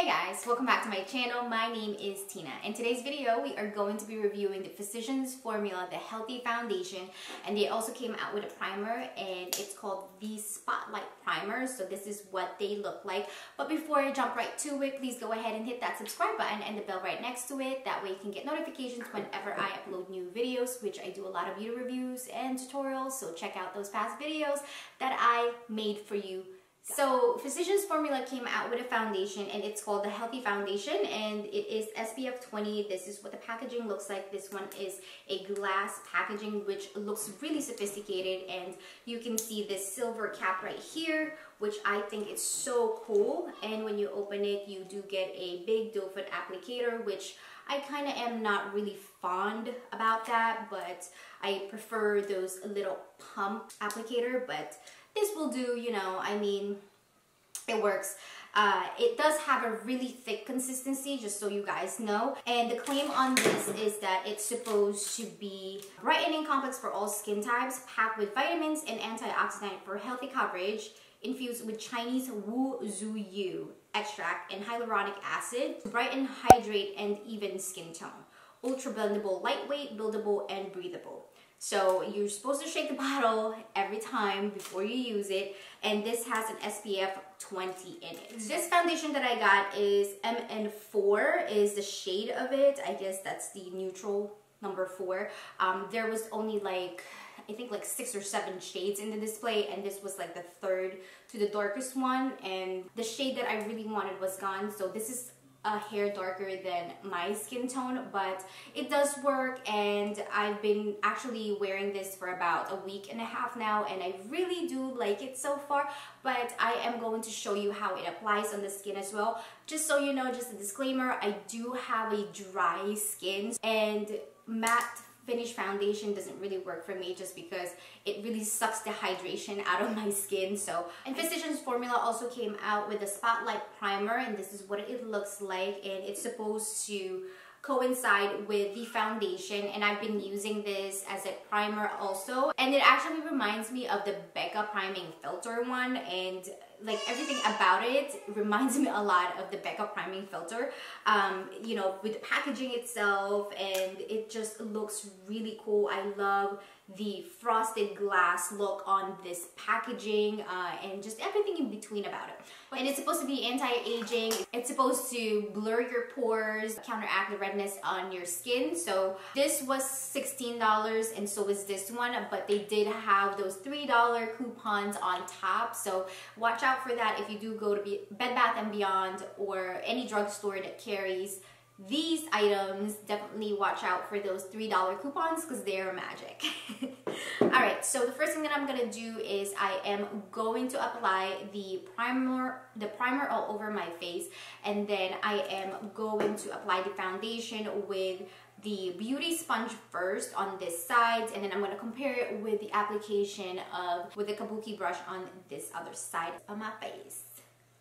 Hey guys, welcome back to my channel. My name is Tina. In today's video, we are going to be reviewing the Physicians Formula, the Healthy Foundation, and they also came out with a primer, and it's called the Spotlight Primer. So this is what they look like. But before I jump right to it, please go ahead and hit that subscribe button and the bell right next to it. That way you can get notifications whenever I upload new videos, which I do a lot of beauty reviews and tutorials. So check out those past videos that I made for you. So Physicians Formula came out with a foundation, and it's called the Healthy Foundation, and it is SPF 20. This is what the packaging looks like. This one is a glass packaging, which looks really sophisticated, and you can see this silver cap right here, which I think is so cool. And when you open it, you do get a big doe foot applicator, which I kind of am not really fond about that, but I prefer those little pump applicator, but this will do, you know, I mean, it works. It does have a really thick consistency, just so you guys know. And the claim on this is that it's supposed to be brightening complex for all skin types, packed with vitamins and antioxidant for healthy coverage, infused with Chinese Wu Zhu Yu extract and hyaluronic acid to brighten, hydrate, and even skin tone. Ultra blendable, lightweight, buildable, and breathable. So you're supposed to shake the bottle every time before you use it, and this has an SPF 20 in it. This foundation that I got is MN4 is the shade of it. I guess that's the neutral number 4. There was only like, I think like 6 or 7 shades in the display, and this was like the third to the darkest one, and the shade that I really wanted was gone. So this is a hair darker than my skin tone, but it does work, and I've been actually wearing this for about a week and a half now, and I really do like it so far. But I am going to show you how it applies on the skin as well. Just so you know, just a disclaimer, I do have a dry skin, and matte finish foundation doesn't really work for me, just because it really sucks the hydration out of my skin. So, and Physicians Formula also came out with a Spotlight Primer, and this is what it looks like, and it's supposed to coincide with the foundation, and I've been using this as a primer also, and it actually reminds me of the Becca priming filter one, and like everything about it reminds me a lot of the Becca priming filter, you know, with the packaging itself, and it just looks really cool. I love the frosted glass look on this packaging, and just everything in between about it. And it's supposed to be anti-aging. It's supposed to blur your pores, counteract the redness on your skin. So this was $16, and so is this one, but they did have those $3 coupons on top. So watch out for that if you do go to Bed Bath & Beyond or any drugstore that carries these items. Definitely watch out for those $3 coupons, because they're magic. Alright, so the first thing that I'm going to do is I am going to apply the primer all over my face, and then I am going to apply the foundation with the beauty sponge first on this side, and then I'm going to compare it with the application with the kabuki brush on this other side of my face.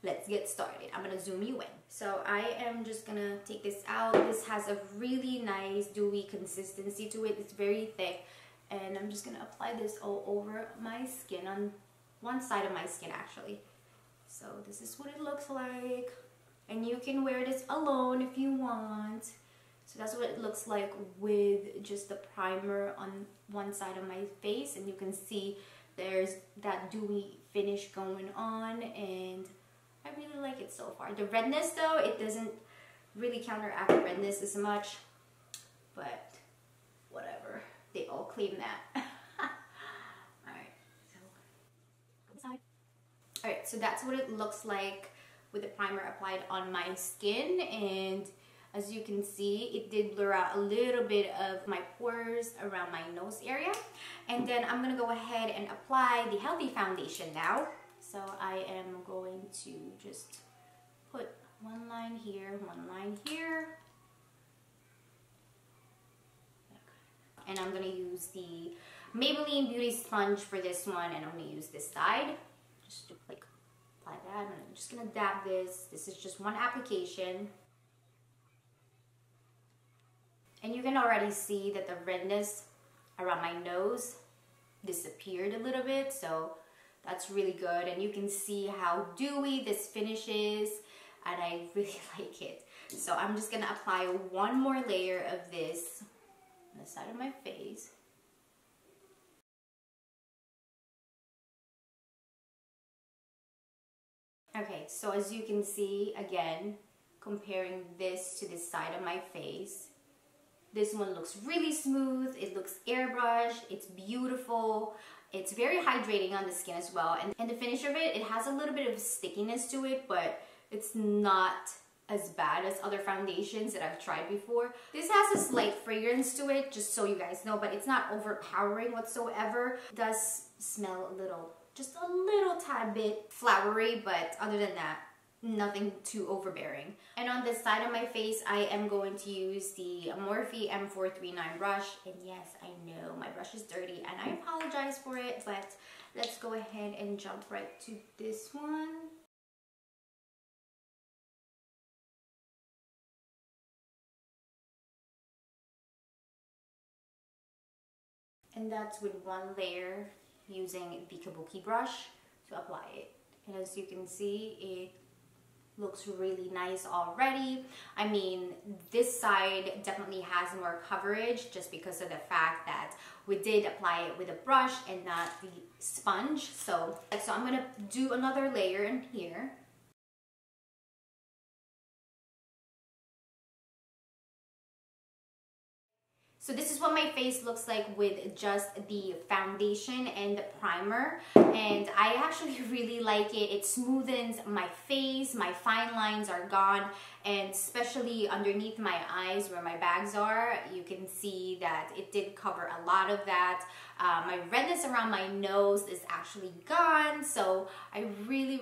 Let's get started. I'm gonna zoom you in. So I am just gonna take this out. This has a really nice dewy consistency to it. It's very thick, and I'm just gonna apply this all over my skin, on one side of my skin actually. So this is what it looks like, and you can wear this alone if you want. So that's what it looks like with just the primer on one side of my face, and you can see there's that dewy finish going on, and I really like it so far. The redness though, it doesn't really counteract the redness as much, but whatever. They all claim that. Alright, so that's what it looks like with the primer applied on my skin, and as you can see, it did blur out a little bit of my pores around my nose area. And then I'm gonna go ahead and apply the Healthy Foundation now. So I am going to just put one line here, one line here. And I'm going to use the Maybelline Beauty Sponge for this one, and I'm going to use this side. Just to like apply that. I'm just going to dab this. This is just one application. And you can already see that the redness around my nose disappeared a little bit. So that's really good, and you can see how dewy this finish is. and I really like it. So I'm just gonna apply one more layer of this on the side of my face. Okay, so as you can see, again, comparing this to the side of my face, this one looks really smooth, it looks airbrushed, it's beautiful, it's very hydrating on the skin as well, and the finish of it has a little bit of stickiness to it, but it's not as bad as other foundations that I've tried before. This has a slight fragrance to it, just so you guys know, but it's not overpowering whatsoever. It does smell a little, just a little tad bit flowery, but other than that, nothing too overbearing. And on this side of my face, I am going to use the Morphe M439 brush. And yes, I know my brush is dirty and I apologize for it, but let's go ahead and jump right to this one. And that's with one layer using the Kabuki brush to apply it. And as you can see, it looks really nice already. I mean, this side definitely has more coverage just because of the fact that we did apply it with a brush and not the sponge. So I'm gonna do another layer in here. So this is what my face looks like with just the foundation and the primer, and I actually really like it. It smoothens my face, my fine lines are gone, and especially underneath my eyes where my bags are, you can see that it did cover a lot of that. My redness around my nose is actually gone, so I really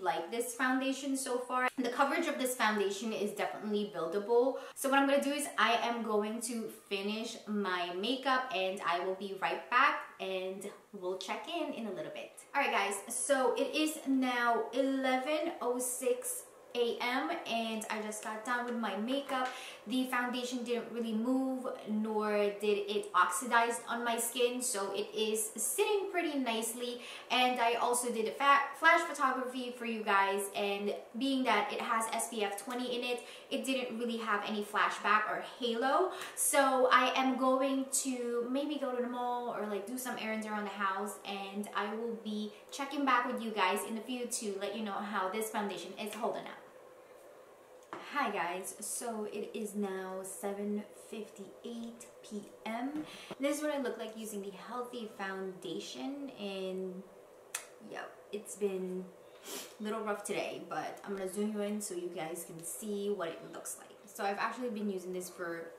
like this foundation so far. The coverage of this foundation is definitely buildable. So what I'm going to do is I am going to finish my makeup and I will be right back and we'll check in a little bit. Alright guys, so it is now 11:06 a.m. and I just got done with my makeup. The foundation didn't really move, nor did it oxidize on my skin, so it is sitting pretty nicely. And I also did a flash photography for you guys, and being that it has SPF 20 in it, it didn't really have any flashback or halo. So I am going to maybe go to the mall or like do some errands around the house, and I will be checking back with you guys in a few to let you know how this foundation is holding up. Hi guys, so it is now 7:58 p.m. This is what I look like using the Healthy foundation, and yeah, it's been a little rough today, but I'm gonna zoom you in so you guys can see what it looks like. So I've actually been using this for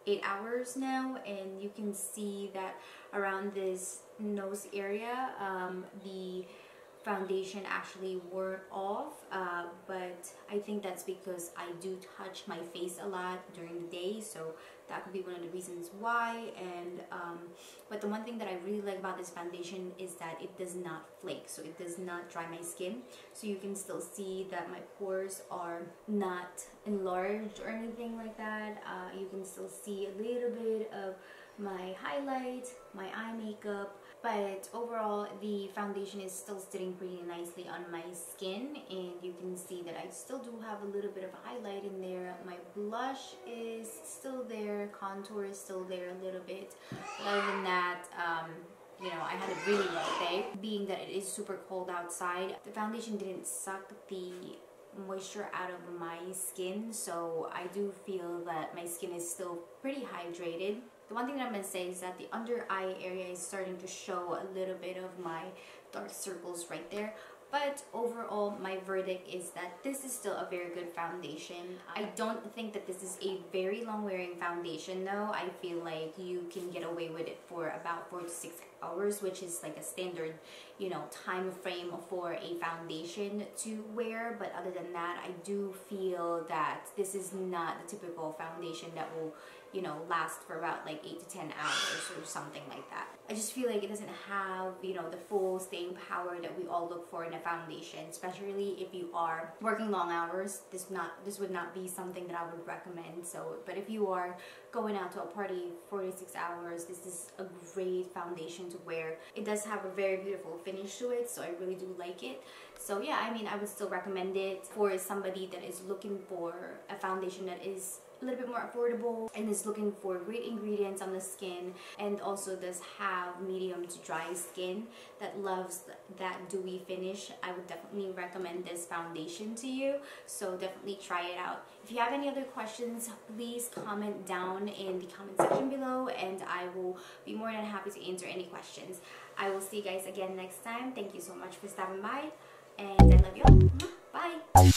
8 hours now, and you can see that around this nose area, the foundation actually wore off, but I think that's because I do touch my face a lot during the day, so that could be one of the reasons why. And but the one thing that I really like about this foundation is that it does not flake, so it does not dry my skin, so you can still see that my pores are not enlarged or anything like that. You can still see a little bit of my highlight, my eye makeup, but overall the foundation is still sitting pretty nicely on my skin, and you can see that I still do have a little bit of highlight in there. My blush is still there, contour is still there a little bit, but other than that, you know, I had a really rough day. Being that it is super cold outside, the foundation didn't suck the moisture out of my skin, so I do feel that my skin is still pretty hydrated. The one thing that I'm going to say is that the under eye area is starting to show a little bit of my dark circles right there. But overall, my verdict is that this is still a very good foundation. I don't think that this is a very long wearing foundation though. I feel like you can get away with it for about 4 to 6 hours, which is like a standard, you know, time frame for a foundation to wear. But other than that, I do feel that this is not the typical foundation that will, you know, last for about like 8 to 10 hours or something like that. I just feel like it doesn't have, you know, the full staying power that we all look for in a foundation, especially if you are working long hours. This would not be something that I would recommend. So, but if you are going out to a party 46 hours, this is a great foundation to wear. It does have a very beautiful finish to it, so I really do like it. So yeah, I mean, I would still recommend it for somebody that is looking for a foundation that is a little bit more affordable and is looking for great ingredients on the skin, and also does have medium to dry skin that loves that dewy finish. I would definitely recommend this foundation to you, so definitely try it out. If you have any other questions, please comment down in the comment section below, and I will be more than happy to answer any questions. I will see you guys again next time. Thank you so much for stopping by, and I love you all. Bye!